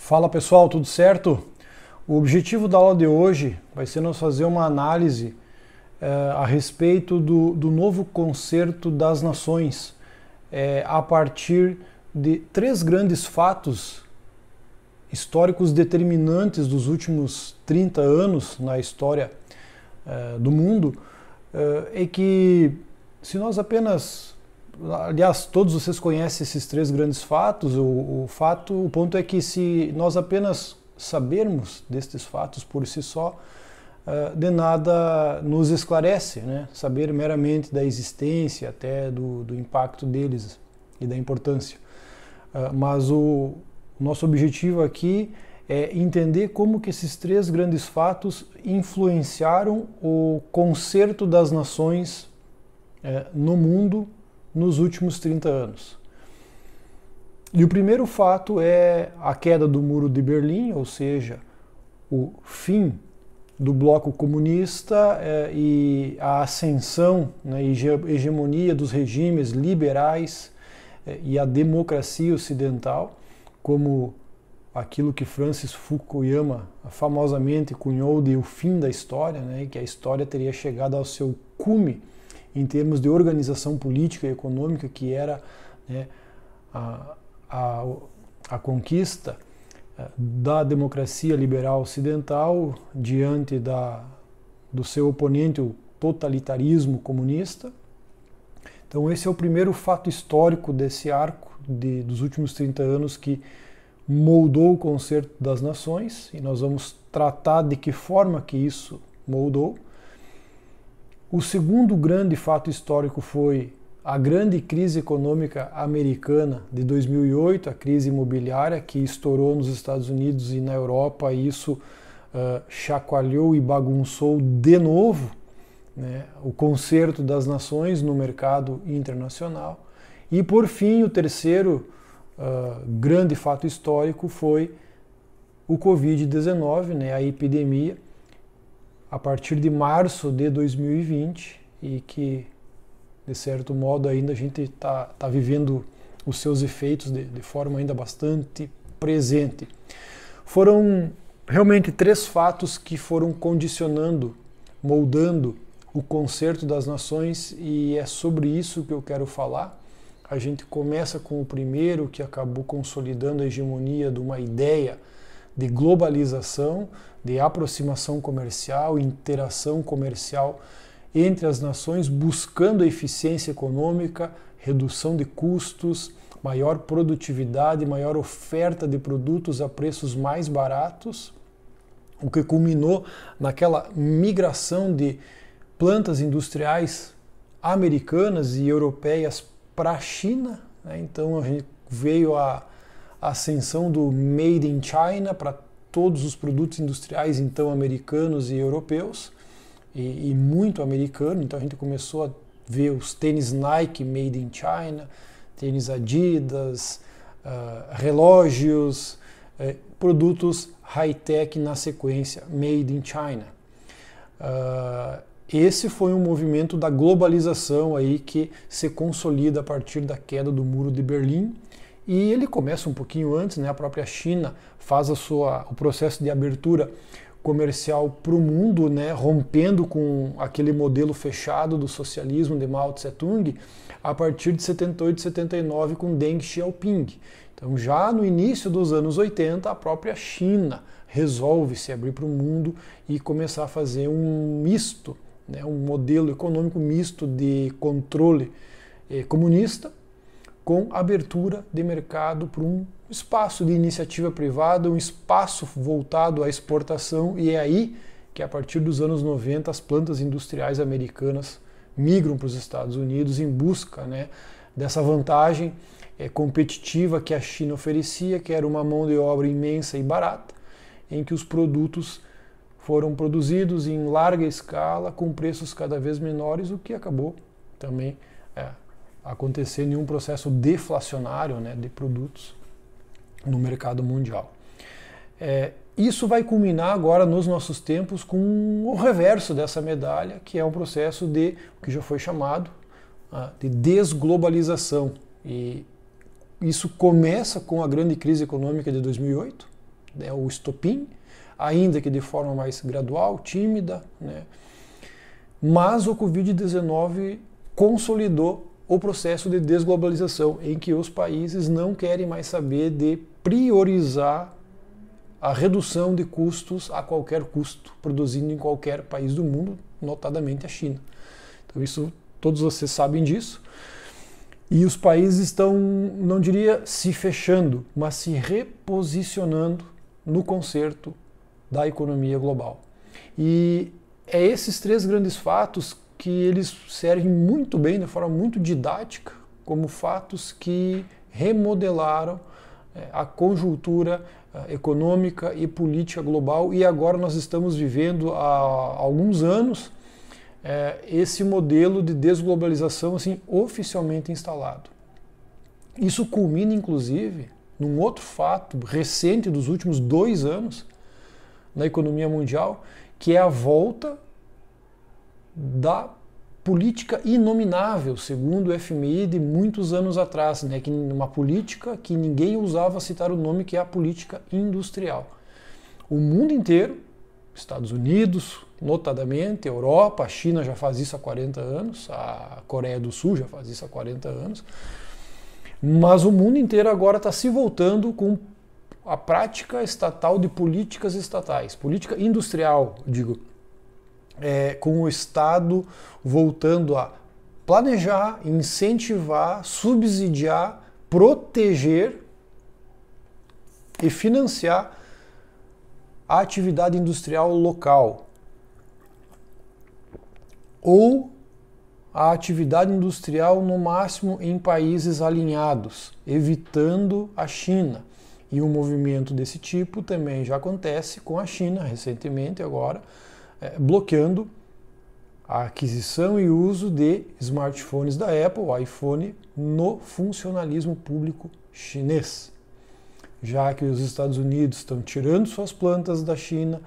Fala pessoal, tudo certo? O objetivo da aula de hoje vai ser nós fazer uma análise a respeito do novo concerto das nações, a partir de três grandes fatos históricos determinantes dos últimos 30 anos na história do mundo, e que se nós apenas... Aliás, todos vocês conhecem esses três grandes fatos. O ponto é que se nós apenas sabermos destes fatos por si só, de nada nos esclarece, né? Saber meramente da existência, até do impacto deles e da importância. Mas o nosso objetivo aqui é entender como que esses três grandes fatos influenciaram o concerto das nações no mundo nos últimos 30 anos. E o primeiro fato é a queda do Muro de Berlim, ou seja, o fim do bloco comunista e a ascensão, né, e hegemonia dos regimes liberais e a democracia ocidental, como aquilo que Francis Fukuyama famosamente cunhou de o fim da história, né, que a história teria chegado ao seu cume em termos de organização política e econômica, que era, né, a conquista da democracia liberal ocidental diante do seu oponente, o totalitarismo comunista. Então esse é o primeiro fato histórico desse arco dos últimos 30 anos que moldou o concerto das nações, e nós vamos tratar de que forma que isso moldou. O segundo grande fato histórico foi a grande crise econômica americana de 2008, a crise imobiliária que estourou nos Estados Unidos e na Europa, e isso chacoalhou e bagunçou de novo, né, o concerto das nações no mercado internacional. E por fim, o terceiro grande fato histórico foi o Covid-19, né, a epidemia, a partir de março de 2020, e que, de certo modo, ainda a gente está vivendo os seus efeitos de forma ainda bastante presente. Foram realmente três fatos que foram condicionando, moldando o concerto das nações, e é sobre isso que eu quero falar. A gente começa com o primeiro, que acabou consolidando a hegemonia de uma ideia de globalização, de aproximação comercial, interação comercial entre as nações, buscando a eficiência econômica, redução de custos, maior produtividade, maior oferta de produtos a preços mais baratos, o que culminou naquela migração de plantas industriais americanas e europeias para a China, né? Então a gente veio a ascensão do Made in China para todos os produtos industriais, então, americanos e europeus, e muito americano. Então a gente começou a ver os tênis Nike Made in China, tênis Adidas, relógios, produtos high-tech na sequência, Made in China. Esse foi um movimento da globalização aí que se consolida a partir da queda do Muro de Berlim. E ele começa um pouquinho antes, né? A própria China faz o processo de abertura comercial para o mundo, né? Rompendo com aquele modelo fechado do socialismo de Mao Tse-tung, a partir de 78, 79, com Deng Xiaoping. Então, já no início dos anos 80, a própria China resolve se abrir para o mundo e começar a fazer um misto, né? Um modelo econômico misto de controle comunista, com abertura de mercado para um espaço de iniciativa privada, um espaço voltado à exportação, e é aí que, a partir dos anos 90, as plantas industriais americanas migram para os Estados Unidos em busca, né, dessa vantagem competitiva que a China oferecia, que era uma mão de obra imensa e barata, em que os produtos foram produzidos em larga escala, com preços cada vez menores, o que acabou também acontecendo em um processo deflacionário, né, de produtos no mercado mundial. Isso vai culminar agora nos nossos tempos com o reverso dessa medalha, que é um processo de o que já foi chamado de desglobalização. E isso começa com a grande crise econômica de 2008, é o estopim, ainda que de forma mais gradual, tímida, né? Mas o Covid-19 consolidou o processo de desglobalização, em que os países não querem mais saber de priorizar a redução de custos a qualquer custo, produzindo em qualquer país do mundo, notadamente a China. Então isso, todos vocês sabem disso. E os países estão, não diria se fechando, mas se reposicionando no concerto da economia global. E é esses três grandes fatos que eles servem muito bem, de forma muito didática, como fatos que remodelaram a conjuntura econômica e política global, e agora nós estamos vivendo há alguns anos esse modelo de desglobalização assim, oficialmente instalado. Isso culmina, inclusive, num outro fato recente dos últimos 2 anos na economia mundial, que é a volta da política inominável, segundo o FMI, de muitos anos atrás, né, que uma política que ninguém ousava citar o nome, que é a política industrial. O mundo inteiro, Estados Unidos, notadamente, Europa, a China já faz isso há 40 anos, a Coreia do Sul já faz isso há 40 anos, mas o mundo inteiro agora está se voltando com a prática estatal de políticas estatais, política industrial, digo, com o Estado voltando a planejar, incentivar, subsidiar, proteger e financiar a atividade industrial local ou a atividade industrial no máximo em países alinhados, evitando a China. E um movimento desse tipo também já acontece com a China recentemente agora, bloqueando a aquisição e uso de smartphones da Apple, o iPhone, no funcionalismo público chinês. Já que os Estados Unidos estão tirando suas plantas da China,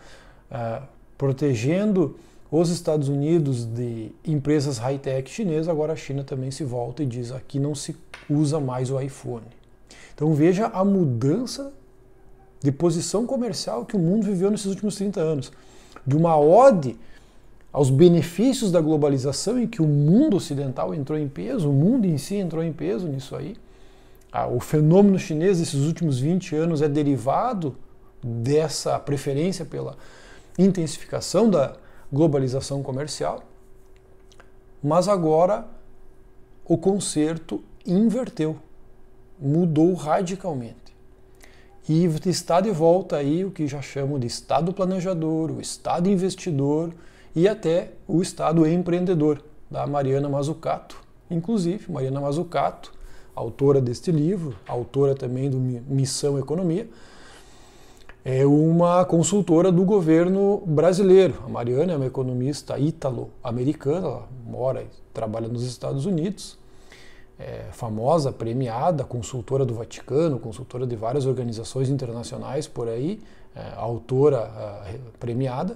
protegendo os Estados Unidos de empresas high-tech chinesas, agora a China também se volta e diz aqui não se usa mais o iPhone. Então veja a mudança de posição comercial que o mundo viveu nesses últimos 30 anos. De uma ode aos benefícios da globalização, em que o mundo ocidental entrou em peso, o mundo em si entrou em peso nisso aí. O fenômeno chinês desses últimos 20 anos é derivado dessa preferência pela intensificação da globalização comercial, mas agora o concerto inverteu, mudou radicalmente. E está de volta aí o que já chamo de Estado planejador, o Estado investidor e até o Estado empreendedor, da Mariana Mazzucato. Inclusive, Mariana Mazzucato, autora deste livro, autora também do Missão Economia, é uma consultora do governo brasileiro. A Mariana é uma economista ítalo-americana, ela mora e trabalha nos Estados Unidos, famosa, premiada, consultora do Vaticano, consultora de várias organizações internacionais por aí, autora premiada.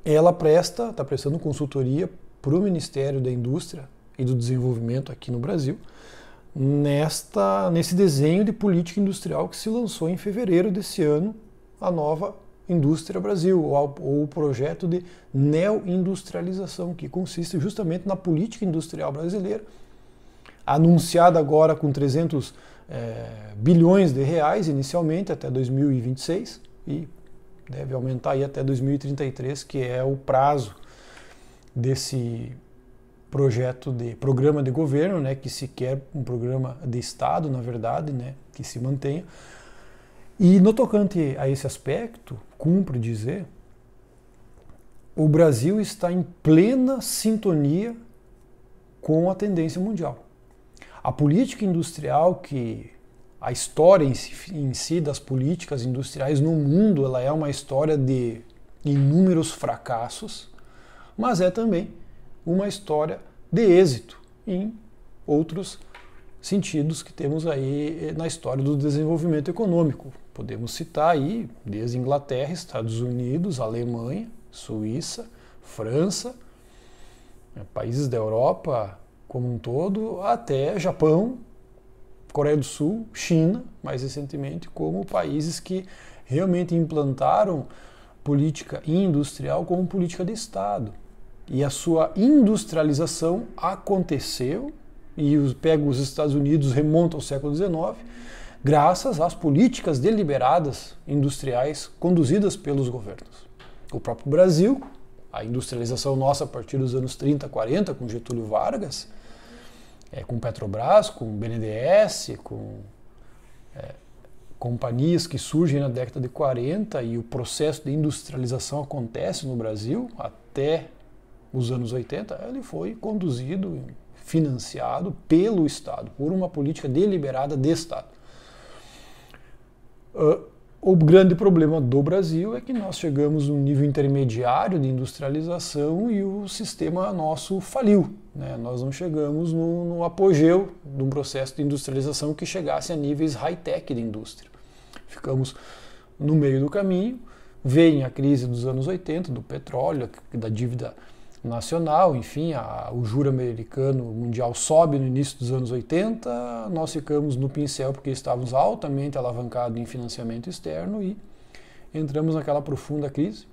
Ela está prestando consultoria para o Ministério da Indústria e do Desenvolvimento aqui no Brasil, nesse desenho de política industrial que se lançou em fevereiro desse ano, a nova Indústria Brasil, ou o projeto de neoindustrialização, que consiste justamente na política industrial brasileira, anunciada agora com 300 bilhões de reais inicialmente até 2026 e deve aumentar aí até 2033, que é o prazo desse projeto de programa de governo, né, que se quer um programa de Estado, na verdade, né, que se mantenha. E no tocante a esse aspecto, cumpre dizer, o Brasil está em plena sintonia com a tendência mundial. A política industrial, a história em si das políticas industriais no mundo, ela é uma história de inúmeros fracassos, mas é também uma história de êxito em outros sentidos que temos aí na história do desenvolvimento econômico. Podemos citar aí desde Inglaterra, Estados Unidos, Alemanha, Suíça, França, países da Europa como um todo, até Japão, Coreia do Sul, China, mais recentemente, como países que realmente implantaram política industrial como política de Estado. E a sua industrialização aconteceu, e pega os Estados Unidos, remonta ao século XIX, graças às políticas deliberadas industriais conduzidas pelos governos. O próprio Brasil, a industrialização nossa a partir dos anos 30, 40, com Getúlio Vargas, com Petrobras, com BNDES, com companhias que surgem na década de 40, e o processo de industrialização acontece no Brasil até os anos 80, ele foi conduzido, financiado pelo Estado, por uma política deliberada de Estado. O grande problema do Brasil é que nós chegamos num nível intermediário de industrialização e o sistema nosso faliu, né? Nós não chegamos no apogeu de um processo de industrialização que chegasse a níveis high-tech de indústria. Ficamos no meio do caminho, vem a crise dos anos 80, do petróleo, da dívida nacional, enfim, o juro americano mundial sobe no início dos anos 80, nós ficamos no pincel porque estávamos altamente alavancados em financiamento externo e entramos naquela profunda crise.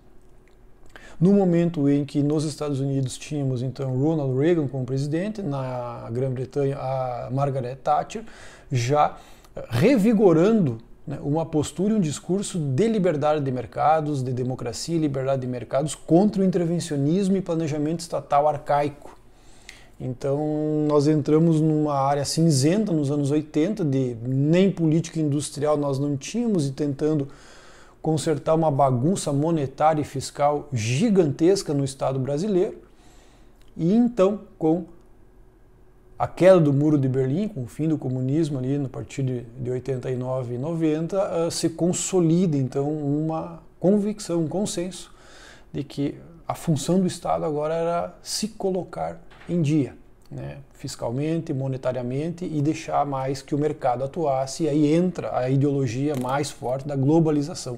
No momento em que nos Estados Unidos tínhamos então Ronald Reagan como presidente, na Grã-Bretanha a Margaret Thatcher, já revigorando, né, uma postura e um discurso de liberdade de mercados, de democracia e liberdade de mercados contra o intervencionismo e planejamento estatal arcaico. Então nós entramos numa área cinzenta nos anos 80, de nem política industrial nós não tínhamos, e tentando consertar uma bagunça monetária e fiscal gigantesca no Estado brasileiro. E então, com a queda do Muro de Berlim, com o fim do comunismo ali no partir de 89 e 90, se consolida então uma convicção, um consenso de que a função do Estado agora era se colocar em dia, né, fiscalmente, monetariamente, e deixar mais que o mercado atuasse. E aí entra a ideologia mais forte da globalização,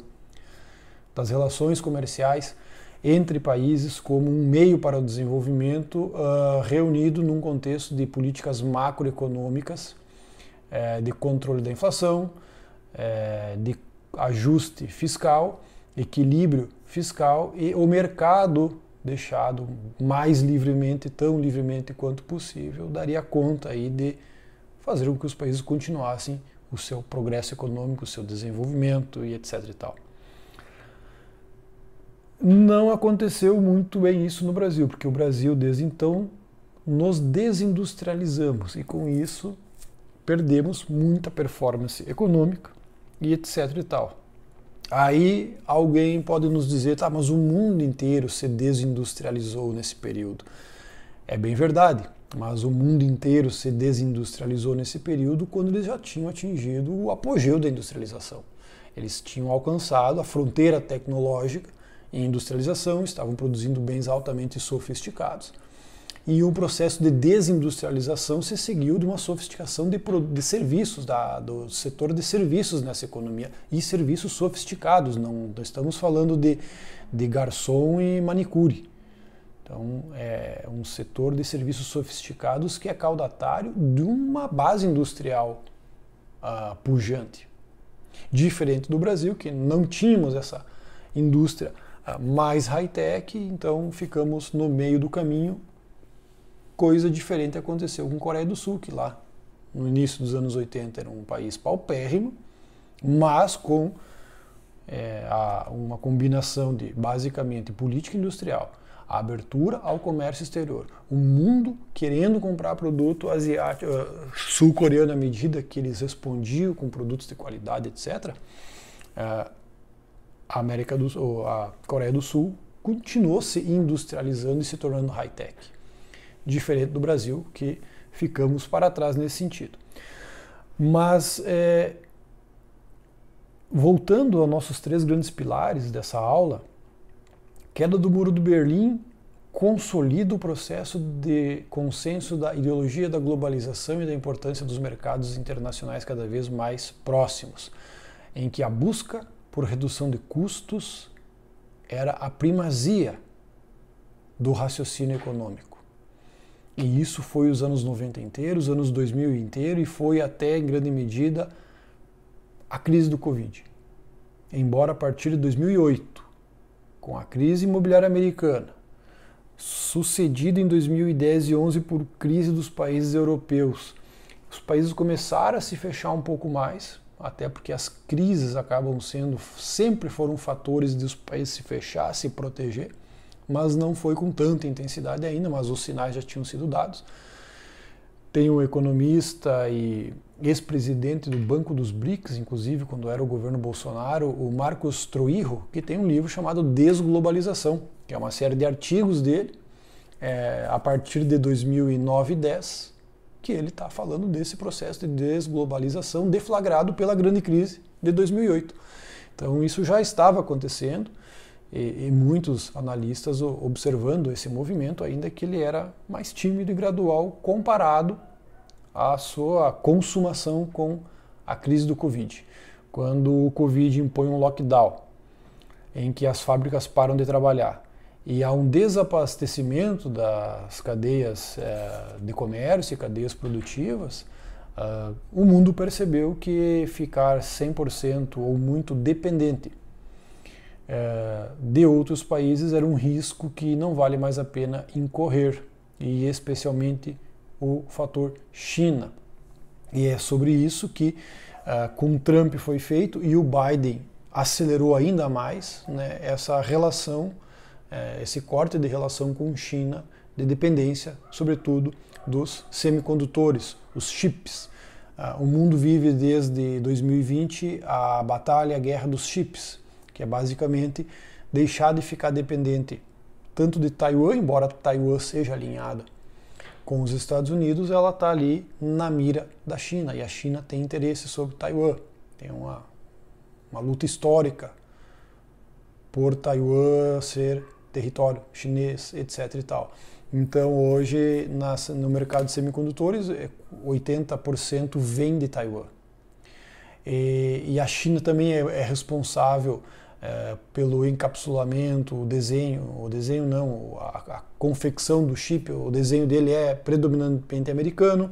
das relações comerciais entre países como um meio para o desenvolvimento, reunido num contexto de políticas macroeconômicas, de controle da inflação, de ajuste fiscal, equilíbrio fiscal, e o mercado deixado mais livremente, tão livremente quanto possível, daria conta aí de fazer com que os países continuassem o seu progresso econômico, o seu desenvolvimento e etc. e tal. Não aconteceu muito bem isso no Brasil, porque o Brasil, desde então, nos desindustrializamos e com isso perdemos muita performance econômica e etc. e tal. Aí alguém pode nos dizer, tá, mas o mundo inteiro se desindustrializou nesse período. É bem verdade, mas o mundo inteiro se desindustrializou nesse período quando eles já tinham atingido o apogeu da industrialização. Eles tinham alcançado a fronteira tecnológica em industrialização, estavam produzindo bens altamente sofisticados. E o processo de desindustrialização se seguiu de uma sofisticação de serviços, do setor de serviços nessa economia, e serviços sofisticados, não estamos falando de garçom e manicure. Então, é um setor de serviços sofisticados que é caudatário de uma base industrial pujante. Diferente do Brasil, que não tínhamos essa indústria mais high-tech, então ficamos no meio do caminho. Coisa diferente aconteceu com a Coreia do Sul, que lá no início dos anos 80 era um país paupérrimo, mas com uma combinação de basicamente política industrial, a abertura ao comércio exterior, o mundo querendo comprar produto asiático, sul-coreano à medida que eles respondiam com produtos de qualidade, etc. A Coreia do Sul continuou se industrializando e se tornando high-tech. Diferente do Brasil, que ficamos para trás nesse sentido. Mas, voltando aos nossos três grandes pilares dessa aula, queda do Muro de Berlim consolida o processo de consenso da ideologia da globalização e da importância dos mercados internacionais cada vez mais próximos, em que a busca por redução de custos era a primazia do raciocínio econômico. E isso foi os anos 90 inteiros, os anos 2000 inteiro, e foi até, em grande medida, a crise do Covid. Embora a partir de 2008, com a crise imobiliária americana, sucedida em 2010 e 2011 por crise dos países europeus, os países começaram a se fechar um pouco mais, até porque as crises acabam sendo, sempre foram fatores de os países se fechar, se proteger, mas não foi com tanta intensidade ainda, mas os sinais já tinham sido dados. Tem um economista e ex-presidente do Banco dos BRICS, inclusive quando era o governo Bolsonaro, o Marcos Troirro, que tem um livro chamado Desglobalização, que é uma série de artigos dele, a partir de 2009 e 2010, que ele está falando desse processo de desglobalização deflagrado pela grande crise de 2008. Então isso já estava acontecendo e muitos analistas observando esse movimento, ainda que ele era mais tímido e gradual comparado à sua consumação com a crise do Covid. Quando o Covid impõe um lockdown, em que as fábricas param de trabalhar, e há um desabastecimento das cadeias de comércio e cadeias produtivas, o mundo percebeu que ficar 100% ou muito dependente de outros países era um risco que não vale mais a pena incorrer, e especialmente o fator China. E é sobre isso que com Trump foi feito, e o Biden acelerou ainda mais, né, essa relação, esse corte de relação com China, de dependência, sobretudo, dos semicondutores, os chips. O mundo vive desde 2020 a batalha, a guerra dos chips, que é basicamente deixar de ficar dependente tanto de Taiwan, embora Taiwan seja alinhada com os Estados Unidos, ela está ali na mira da China, e a China tem interesse sobre Taiwan. Tem uma luta histórica por Taiwan ser território chinês, etc. e tal. Então hoje no mercado de semicondutores 80% vem de Taiwan. E a China também é responsável pelo encapsulamento, a confecção do chip, o desenho dele é predominantemente americano,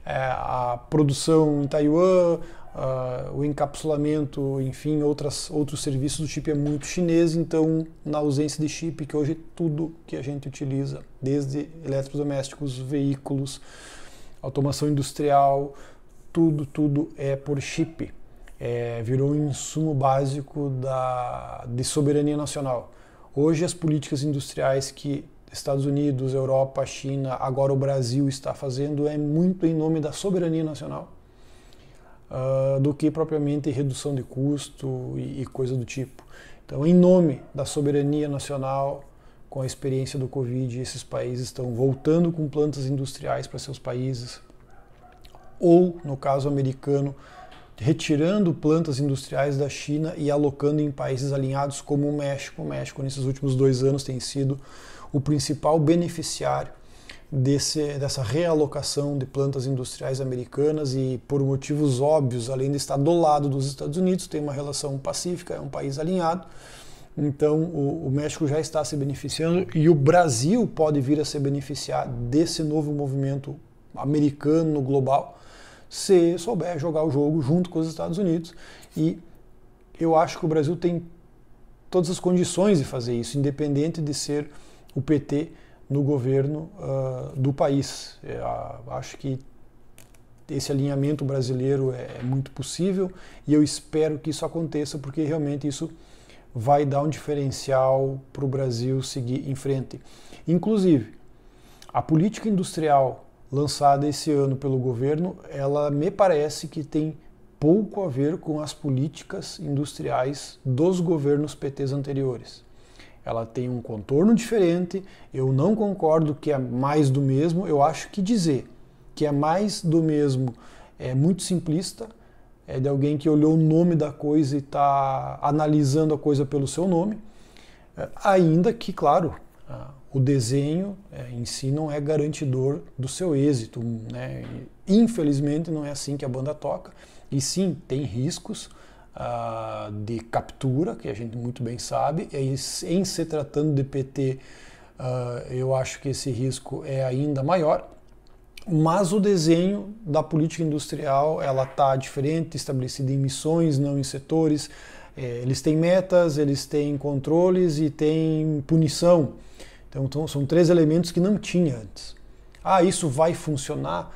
a produção em Taiwan, o encapsulamento, enfim, outros serviços do chip é muito chinês. Então, na ausência de chip, que hoje tudo que a gente utiliza, desde eletrodomésticos, veículos, automação industrial, tudo é por chip. Virou um insumo básico de soberania nacional. Hoje as políticas industriais que Estados Unidos, Europa, China, agora o Brasil está fazendo é muito em nome da soberania nacional, do que propriamente redução de custo e coisa do tipo. Então, em nome da soberania nacional, com a experiência do Covid, esses países estão voltando com plantas industriais para seus países, ou, no caso americano, retirando plantas industriais da China e alocando em países alinhados como o México. O México, nesses últimos 2 anos, tem sido o principal beneficiário dessa realocação de plantas industriais americanas, e por motivos óbvios, além de estar do lado dos Estados Unidos, tem uma relação pacífica, é um país alinhado. Então o México já está se beneficiando, e o Brasil pode vir a se beneficiar desse novo movimento americano global, se souber jogar o jogo junto com os Estados Unidos. E eu acho que o Brasil tem todas as condições de fazer isso, independente de ser o PT no governo do país. Acho que esse alinhamento brasileiro é muito possível, e eu espero que isso aconteça, porque realmente isso vai dar um diferencial para o Brasil seguir em frente. Inclusive, a política industrial lançada esse ano pelo governo, ela me parece que tem pouco a ver com as políticas industriais dos governos PTs anteriores. Ela tem um contorno diferente. Eu não concordo que é mais do mesmo. Eu acho que dizer que é mais do mesmo é muito simplista, é de alguém que olhou o nome da coisa e está analisando a coisa pelo seu nome, ainda que, claro, o desenho em si não é garantidor do seu êxito, né? Infelizmente não é assim que a banda toca, e sim, tem riscos de captura, que a gente muito bem sabe, em se tratando de PT Eu acho que esse risco é ainda maior, mas o desenho da política industrial ela está diferente, estabelecida em missões, não em setores. Eles têm metas, eles têm controles e têm punição. Então são 3 elementos que não tinha antes. Isso vai funcionar?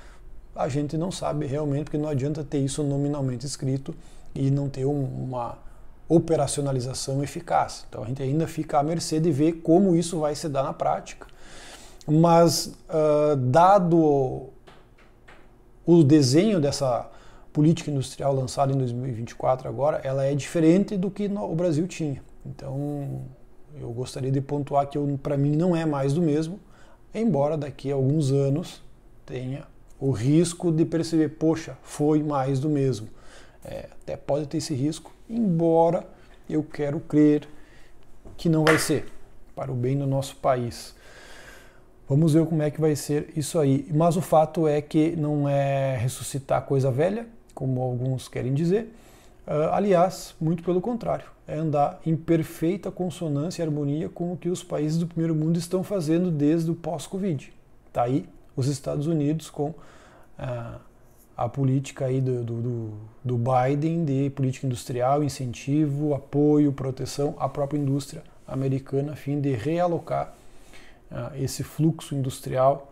A gente não sabe realmente, porque não adianta ter isso nominalmente escrito e não ter uma operacionalização eficaz. Então a gente ainda fica à mercê de ver como isso vai se dar na prática. Mas dado o desenho dessa política industrial lançada em 2024 agora, ela é diferente do que o Brasil tinha. Então eu gostaria de pontuar que para mim não é mais do mesmo, embora daqui a alguns anos tenha o risco de perceber, poxa, foi mais do mesmo. Até pode ter esse risco, embora eu quero crer que não vai ser, para o bem do nosso país. Vamos ver como é que vai ser isso aí. Mas o fato é que não é ressuscitar coisa velha, como alguns querem dizer. Aliás, muito pelo contrário, é andar em perfeita consonância e harmonia com o que os países do primeiro mundo estão fazendo desde o pós-Covid. Está aí os Estados Unidos com a política aí do Biden de política industrial, incentivo, apoio, proteção à própria indústria americana, a fim de realocar esse fluxo industrial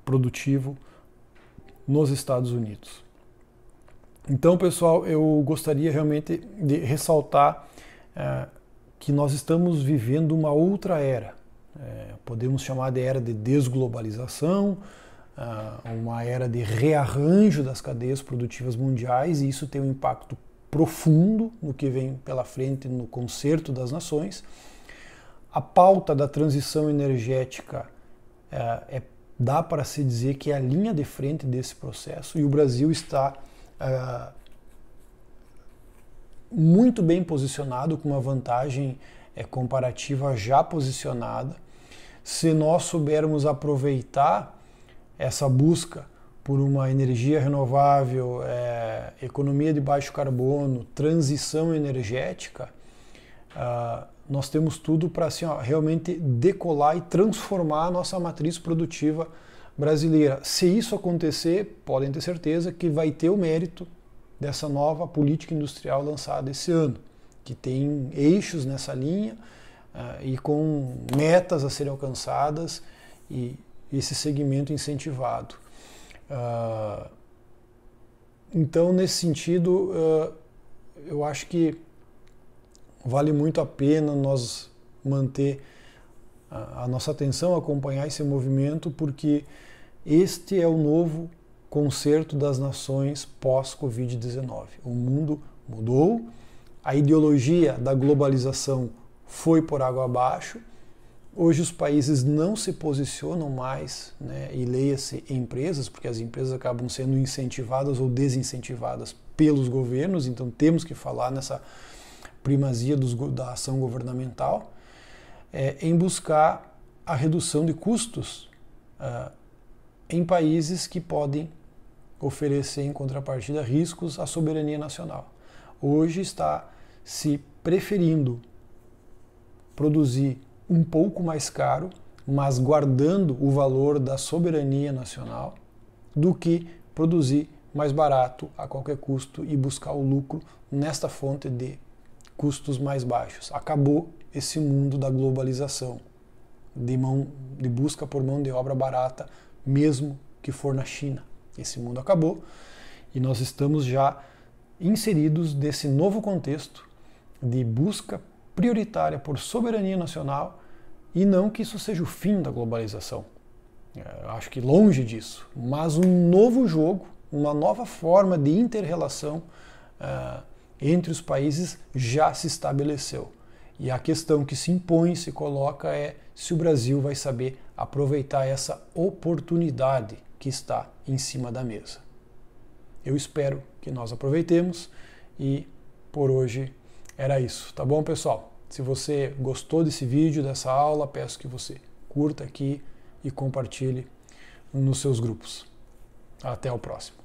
produtivo nos Estados Unidos. Então, pessoal, eu gostaria realmente de ressaltar que nós estamos vivendo uma outra era. Podemos chamar de era de desglobalização, uma era de rearranjo das cadeias produtivas mundiais, e isso tem um impacto profundo no que vem pela frente no concerto das nações. A pauta da transição energética dá para se dizer que é a linha de frente desse processo, e o Brasil está muito bem posicionado, com uma vantagem comparativa já posicionada. Se nós soubermos aproveitar essa busca por uma energia renovável, economia de baixo carbono, transição energética, nós temos tudo para assim, realmente decolar e transformar a nossa matriz produtiva brasileira. Se isso acontecer, podem ter certeza que vai ter o mérito dessa nova política industrial lançada esse ano, que tem eixos nessa linha e com metas a serem alcançadas e esse segmento incentivado. Então, nesse sentido, eu acho que vale muito a pena nós manter a nossa atenção, acompanhar esse movimento, porque este é o novo concerto das nações pós-Covid-19. O mundo mudou, a ideologia da globalização foi por água abaixo. Hoje os países não se posicionam mais, e leia-se empresas, porque as empresas acabam sendo incentivadas ou desincentivadas pelos governos, então temos que falar nessa primazia da ação governamental, em buscar a redução de custos em países que podem oferecer em contrapartida riscos à soberania nacional. Hoje está se preferindo produzir um pouco mais caro, mas guardando o valor da soberania nacional, do que produzir mais barato a qualquer custo e buscar o lucro nesta fonte de custos mais baixos. Acabou esse mundo da globalização, de busca por mão de obra barata, mesmo que for na China. Esse mundo acabou e nós estamos já inseridos nesse novo contexto de busca prioritária por soberania nacional, e não que isso seja o fim da globalização. Eu acho que longe disso, mas um novo jogo, uma nova forma de inter-relação entre os países já se estabeleceu. E a questão que se impõe, se coloca, é se o Brasil vai saber aproveitar essa oportunidade que está em cima da mesa. Eu espero que nós aproveitemos, e por hoje era isso, tá bom, pessoal? Se você gostou desse vídeo, dessa aula, peço que você curta aqui e compartilhe nos seus grupos. Até o próximo.